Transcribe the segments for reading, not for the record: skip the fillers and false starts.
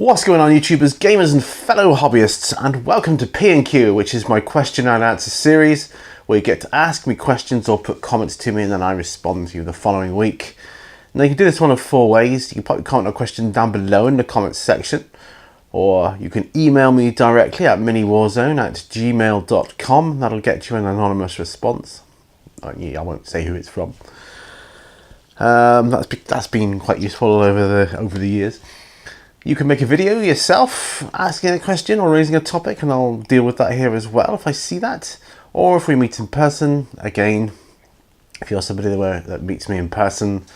What's going on, YouTubers, gamers and fellow hobbyists, and welcome to P&Q, which is my question and answer series where you get to ask me questions or put comments to me and then I respond to you the following week. Now you can do this one of 4 ways. You can put a comment or question down below in the comments section, or you can email me directly at miniwarzone@gmail.com. That'll get you an anonymous response. I won't say who it's from. That's been quite useful over the years. You can make a video yourself asking a question or raising a topic, and I'll deal with that here as well if I see that. Or if we meet in person, again, if you're somebody that meets me in person,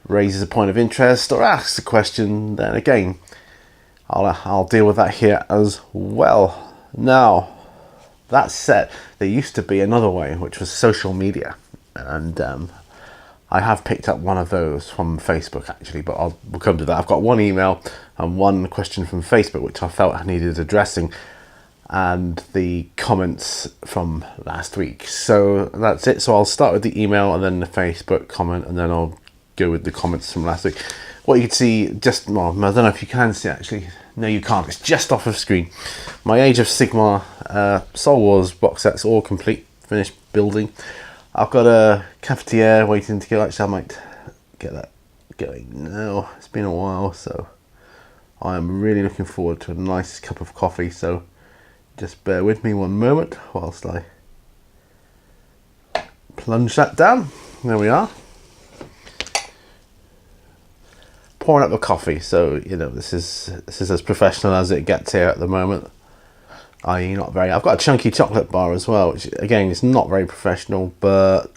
raises a point of interest or asks a question, then again, I'll deal with that here as well. Now, that said, there used to be another way, which was social media, and I have picked up one of those from Facebook actually, but we'll come to that. I've got one email and one question from Facebook which I felt needed addressing, and the comments from last week. So that's it. So I'll start with the email and then the Facebook comment, and then I'll go with the comments from last week. What you can see, well, I don't know if you can see actually. No, you can't. It's just off of screen. My Age of Sigmar Soul Wars box set's all complete, finished building. I've got a cafetiere waiting to go. Actually, I might get that going now. It's been a while, so I am really looking forward to a nice cup of coffee. So just bear with me one moment whilst I plunge that down. There we are. Pouring up the coffee. So you know, this is as professional as it gets here at the moment. I've got a chunky chocolate bar as well, which again is not very professional, but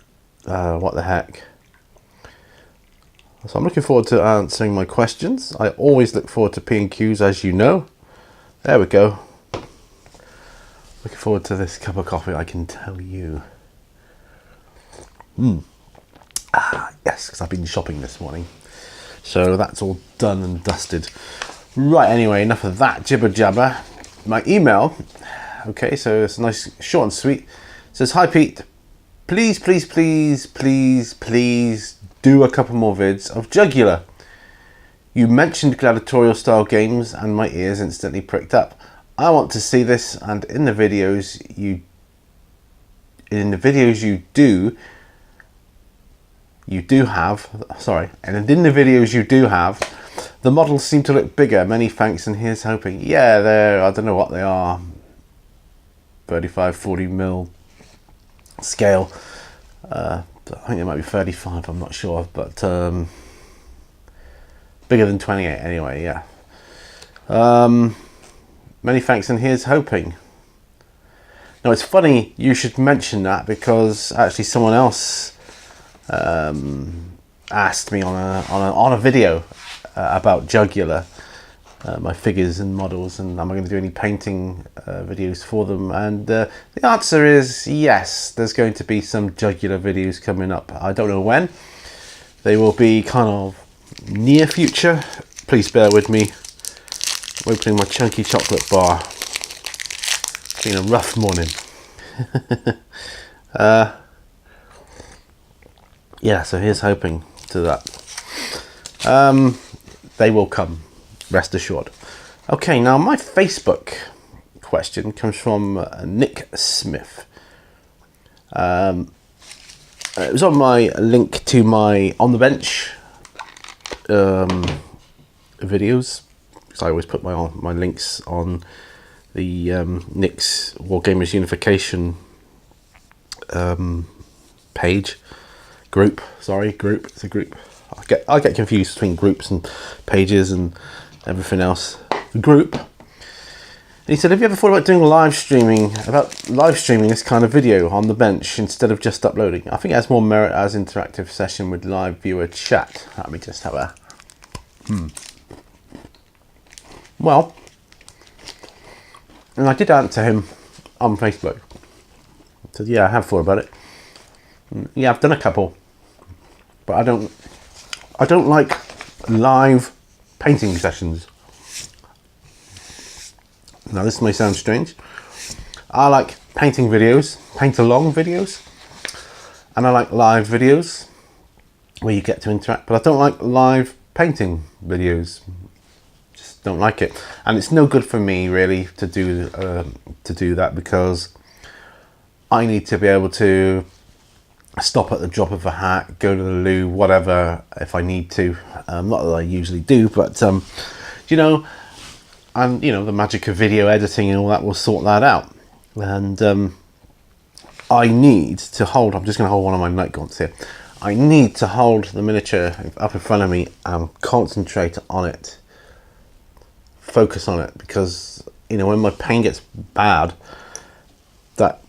what the heck. So I'm looking forward to answering my questions. I always look forward to P&Qs, as you know. There we go. Looking forward to this cup of coffee, I can tell you. Yes, because I've been shopping this morning. So that's all done and dusted. Right, anyway, enough of that jibber jabber. My email, okay, so it's nice, short and sweet. It says, "Hi Pete, please do a couple more vids of Jugula. You mentioned gladiatorial style games and my ears instantly pricked up. I want to see this, and in the videos you do have, the models seem to look bigger. Many thanks, and here's hoping." Yeah, I don't know what they are. 35, 40 mil scale. I think it might be 35, I'm not sure, but bigger than 28 anyway, yeah. Many thanks, and here's hoping. Now it's funny you should mention that, because actually someone else asked me on a video about Jugula, my figures and models, and am I going to do any painting videos for them? And the answer is yes, there's going to be some Jugula videos coming up. I don't know when. They will be kind of near future. Please bear with me. I'm opening my chunky chocolate bar. It's been a rough morning. Yeah, so here's hoping to that. They will come, rest assured. Okay, now my Facebook question comes from Nick Smith. It was on my link to my On the Bench videos, because I always put my links on the Nick's Wargamers Unification page. Group. It's a group. I get confused between groups and pages and everything else. Group. And he said, "Have you ever thought about doing live streaming this kind of video on the bench instead of just uploading? I think it has more merit as interactive session with live viewer chat." Let me just have a Well, and I did answer him on Facebook. I said, yeah, I have thought about it. Yeah, I've done a couple, but I don't like live painting sessions. Now this may sound strange. I like painting videos, paint-along videos, and I like live videos where you get to interact, but I don't like live painting videos. Just don't like it, and it's no good for me really to do that, because I need to be able to stop at the drop of a hat, go to the loo, whatever, if I need to. Not that I usually do, but you know, and you know, the magic of video editing and all that will sort that out. And I need to hold, I'm just going to hold one of my night gaunts here. I need to hold the miniature up in front of me and concentrate on it, focus on it, because you know, when my pain gets bad, that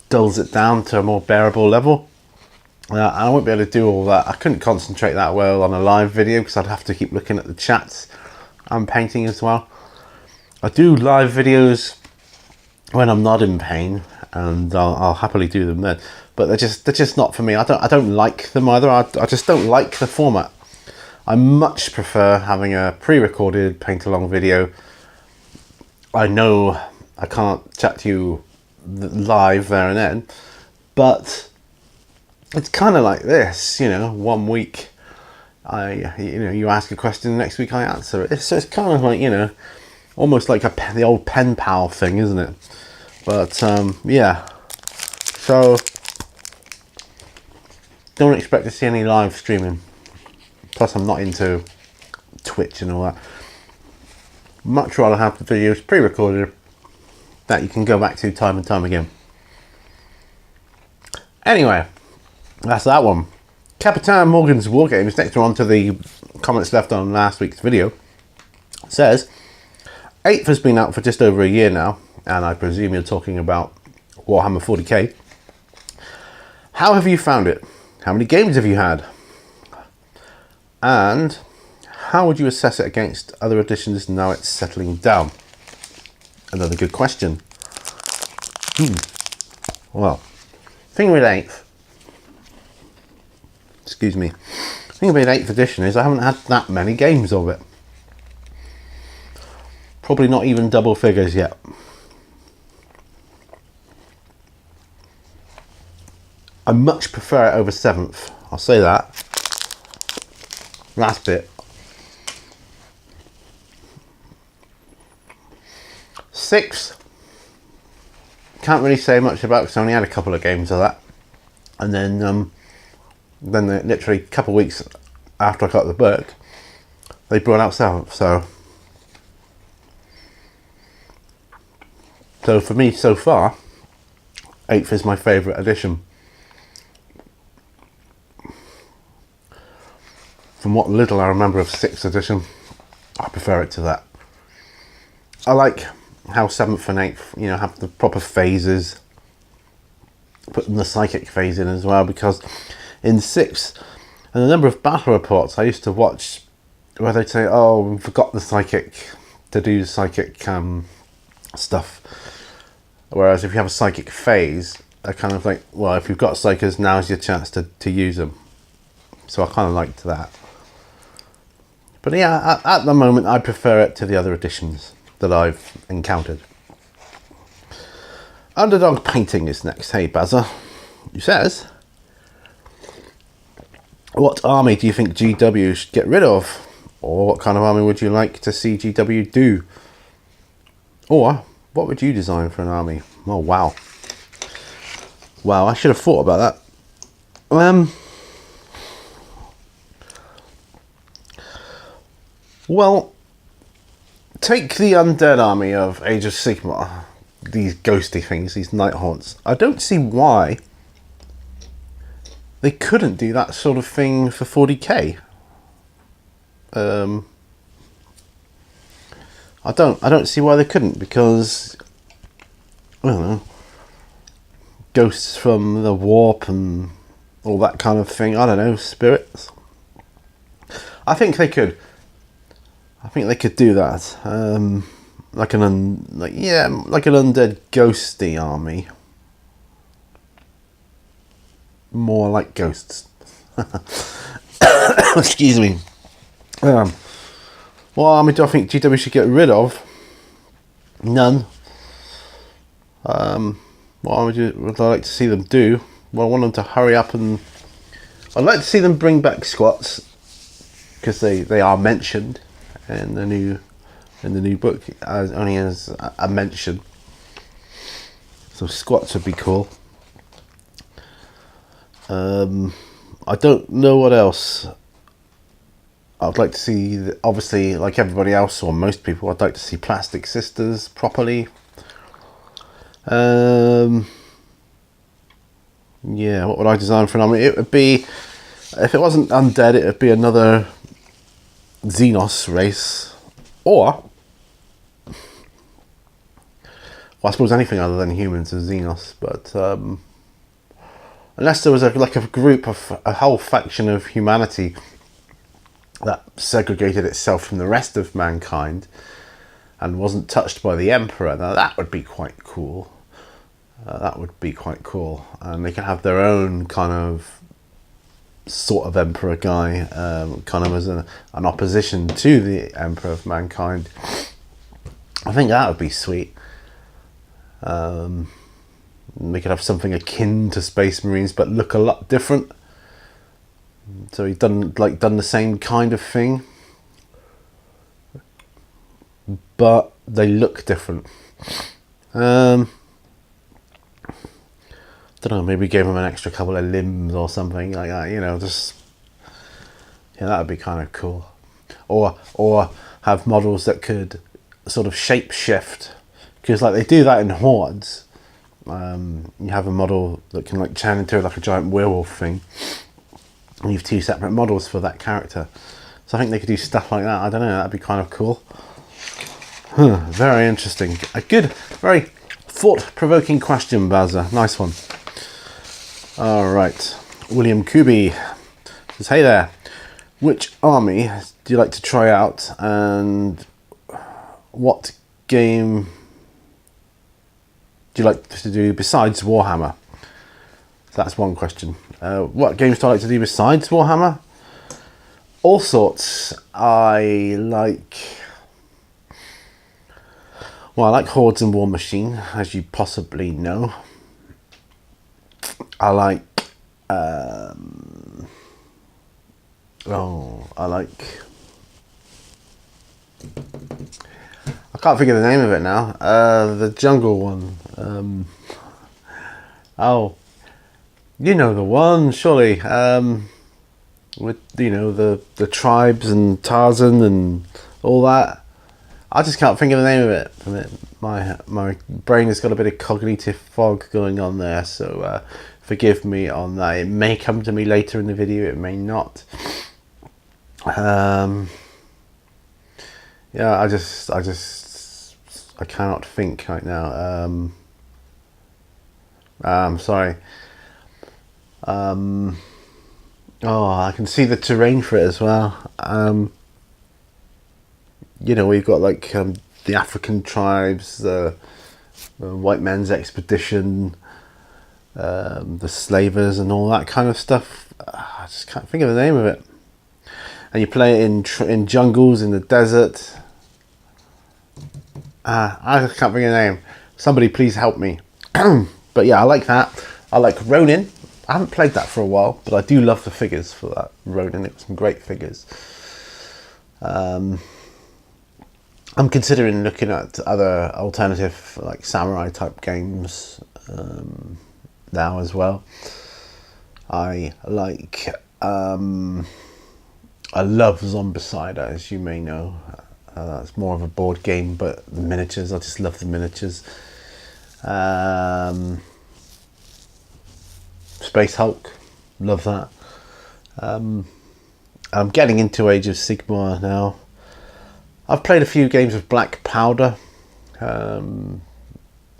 dulls it down to a more bearable level. I won't be able to do all that. I couldn't concentrate that well on a live video because I'd have to keep looking at the chats and painting as well. I do live videos when I'm not in pain, and I'll happily do them then. But they're just not for me. I don't like them either. I just don't like the format. I much prefer having a pre-recorded paint-along video. I know I can't chat to you live there and then, but it's kind of like this, you know. 1 week, you ask a question, next week I answer it. So it's kind of like, you know, almost like the old pen pal thing, isn't it? But yeah. So don't expect to see any live streaming. Plus, I'm not into Twitch and all that. Much rather have the videos pre-recorded that you can go back to time and time again. Anyway, that's that one. Capitan Morgan's Wargames, next one to the comments left on last week's video, says 8th has been out for just over a year now, and I presume you're talking about Warhammer 40k. How have you found it? How many games have you had? And how would you assess it against other editions now it's settling down? Another good question. Well, thing with 8th, excuse me, thing about 8th edition is I haven't had that many games of it. Probably not even double figures yet. I much prefer it over 7th, I'll say that. Last bit. 6th, can't really say much about because I only had a couple of games of that. And then literally a couple of weeks after I got the book, they brought out 7th. So for me so far, 8th is my favourite edition. From what little I remember of 6th edition, I prefer it to that. I like how 7th and 8th, you know, have the proper phases. Putting the psychic phase in as well, because in 6th, and a number of battle reports I used to watch where they'd say, oh, we forgot the psychic to do psychic stuff. Whereas if you have a psychic phase, they're kind of like, well, if you've got psychers, now's your chance to use them. So I kind of liked that. But yeah, at the moment, I prefer it to the other editions that I've encountered. Underdog Painting is next. Hey, Bazza. He says, what army do you think GW should get rid of? Or what kind of army would you like to see GW do? Or what would you design for an army? Oh, wow. Wow, I should have thought about that. Well, take the undead army of Age of Sigmar, these ghosty things, these night haunts. I don't see why they couldn't do that sort of thing for 40k. I don't see why they couldn't, because I don't know, ghosts from the warp and all that kind of thing. I don't know, spirits. I think they could. I think they could do that, like an undead ghosty army, more like ghosts. Excuse me. What army do I think GW should get rid of? None. What army would I like to see them do? Well, I want them to hurry up, and I'd like to see them bring back squats, because they are mentioned in the new in the new book, only as a mention. So squats would be cool. I don't know what else. I'd like to see, obviously, like everybody else or most people, I'd like to see Plastic Sisters properly. Yeah, what would I design for an army? It would be, if it wasn't undead, it would be another Xenos race, or, well, I suppose anything other than humans is Xenos, but unless there was like a group of a whole faction of humanity that segregated itself from the rest of mankind and wasn't touched by the Emperor, now that would be quite cool. That would be quite cool, and they can have their own kind of sort of Emperor guy, kind of as an opposition to the Emperor of mankind. I think that would be sweet. They could have something akin to Space Marines, but look a lot different. So he's done the same kind of thing, but they look different. Don't know, maybe gave him an extra couple of limbs or something like that, you know, just, yeah, that would be kind of cool. Or have models that could sort of shape shift, because like they do that in Hordes. You have a model that can like turn into like a giant werewolf thing, and you have two separate models for that character. So I think they could do stuff like that. I don't know, that'd be kind of cool. Very interesting. A good, very thought-provoking question, Bazza. Nice one. All right, William Kubi says, hey there, which army do you like to try out, and what game do you like to do besides Warhammer? So that's one question. What games do I like to do besides Warhammer? All sorts. I like Hordes and War Machine, as you possibly know. I like I can't think of the name of it now. The jungle one. Oh, you know the one, surely. With, you know, the tribes and Tarzan and all that. I just can't think of the name of it. My brain has got a bit of cognitive fog going on there, so forgive me on that. It may come to me later in the video, it may not. Yeah, I cannot think right now. I'm sorry. Oh, I can see the terrain for it as well. You know, we've got like the African tribes, the White Men's Expedition, the Slavers and all that kind of stuff. I just can't think of the name of it. And you play it in jungles, in the desert. I just can't think of the name. Somebody please help me. But yeah, I like that. I like Ronin. I haven't played that for a while, but I do love the figures for that Ronin. It's some great figures. I'm considering looking at other alternative, like samurai type games now as well. I like, I love Zombicide, as you may know. It's more of a board game, but the miniatures, I just love the miniatures. Space Hulk, love that. I'm getting into Age of Sigmar now. I've played a few games of Black Powder,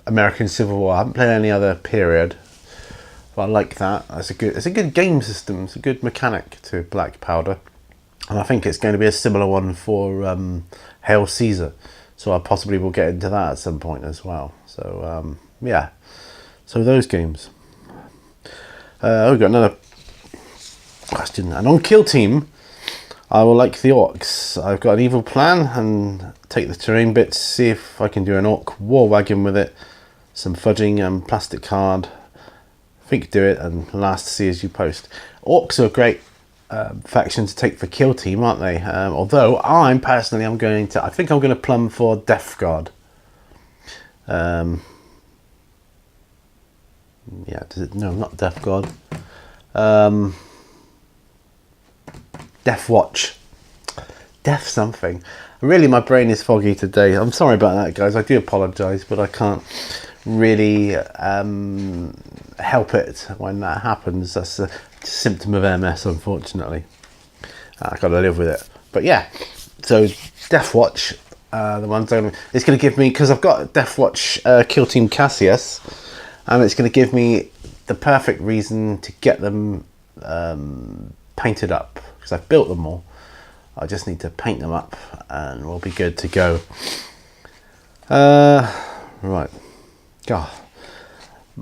American Civil War. I haven't played any other period, but I like that. It's a good game system. It's a good mechanic to Black Powder, and I think it's going to be a similar one for Hail Caesar. So I possibly will get into that at some point as well. So yeah, so those games. We've got another question. And on Kill Team, I will like the orcs. I've got an evil plan and take the terrain bits, see if I can do an orc war wagon with it, some fudging and plastic card. I think do it, and last see as you post. Orcs are great. faction to take for Kill Team, aren't they? Although I think I'm going to plumb for Death Guard. Yeah, no, not Death Guard. Death Watch. Death something. Really, my brain is foggy today. I'm sorry about that, guys. I do apologise, but I can't really help it when that happens. That's a symptom of MS, unfortunately. I've got to live with it. But yeah, so Death Watch, the ones it's going to give me, because I've got Death Watch Kill Team Cassius, and it's going to give me the perfect reason to get them painted up, because I've built them all. I just need to paint them up and we'll be good to go. Right. God.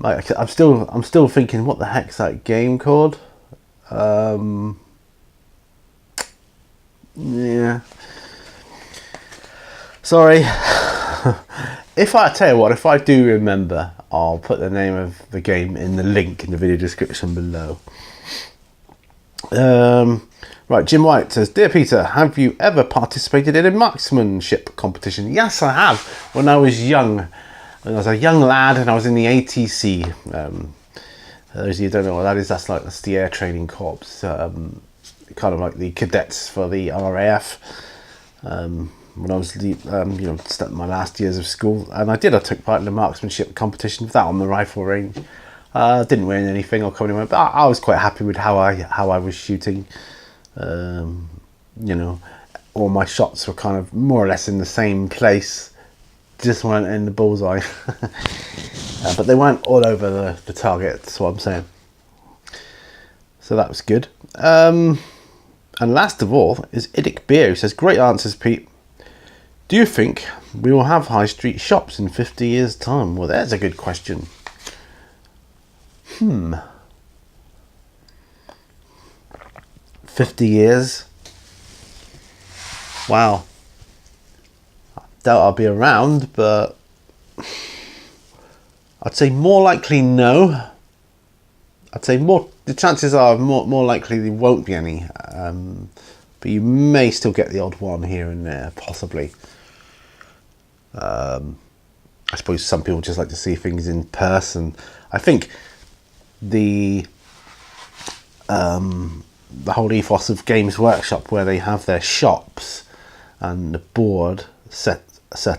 I'm still thinking, what the heck's that game called? Yeah. Sorry. If I do remember, I'll put the name of the game in the link in the video description below. Right, Jim White says, Dear Peter, have you ever participated in a marksmanship competition? Yes, I have. When I was young, when I was a young lad and I was in the ATC. Those of you who don't know what that is, that's the Air Training Corps. Kind of like the cadets for the RAF. When I was, my last years of school, and I took part in the marksmanship competition with that on the rifle range. Didn't win anything or come anywhere, but I was quite happy with how I was shooting. All my shots were kind of more or less in the same place, just weren't in the bullseye. But they weren't all over the target, that's what I'm saying. So that was good. And last of all is Idic Beer, who says, Great answers, Pete. Do you think we will have high street shops in 50 years' time? Well, there's a good question. 50 years? Wow. I doubt I'll be around, but I'd say more likely no. I'd say the chances are more likely there won't be any. But you may still get the odd one here and there, possibly. I suppose some people just like to see things in person. I think the whole ethos of Games Workshop, where they have their shops and the board set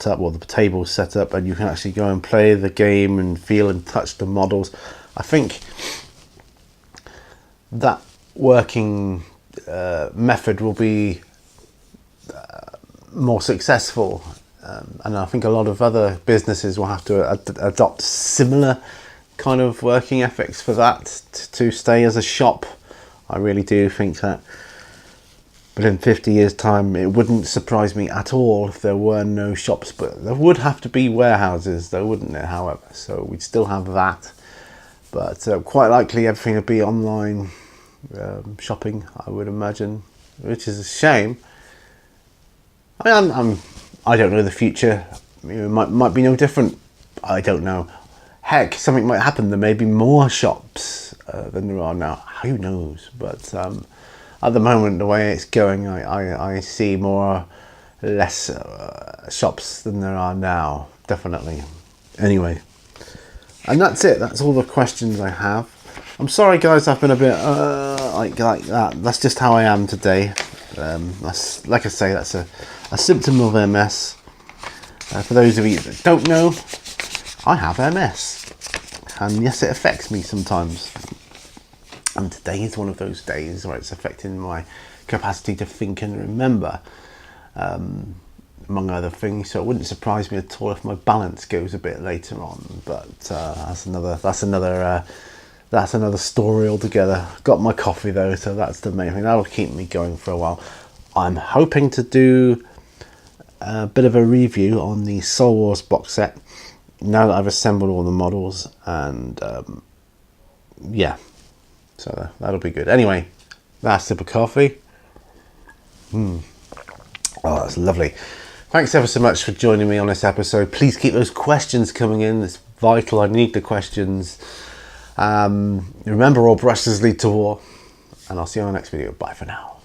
up, or the table set up, and you can actually go and play the game and feel and touch the models. I think that working method will be more successful, and I think a lot of other businesses will have to adopt similar kind of working ethics for that to stay as a shop. I really do think that. But in 50 years' time, it wouldn't surprise me at all if there were no shops, but there would have to be warehouses, though, wouldn't it, however? So we'd still have that. But quite likely everything would be online shopping, I would imagine, which is a shame. I mean, I don't know the future. It might be no different. I don't know. Heck, something might happen. There may be more shops than there are now. Who knows? But at the moment, the way it's going, I see less shops than there are now. Definitely. Anyway, and that's it. That's all the questions I have. I'm sorry, guys. I've been a bit like that. That's just how I am today. That's, like I say, that's a symptom of MS. For those of you that don't know, I have MS. And yes, it affects me sometimes. And today is one of those days where it's affecting my capacity to think and remember, among other things. So it wouldn't surprise me at all if my balance goes a bit later on. But that's another story altogether. Got my coffee though, so that's the main thing. That'll keep me going for a while. I'm hoping to do a bit of a review on the Soul Wars box set now that I've assembled all the models, and yeah, so that'll be good. Anyway, last sip of coffee. Oh, that's lovely. Thanks ever so much for joining me on this episode. Please keep those questions coming in. It's vital. I need the questions. Remember, all brushes lead to war. and I'll see you on the next video. Bye for now.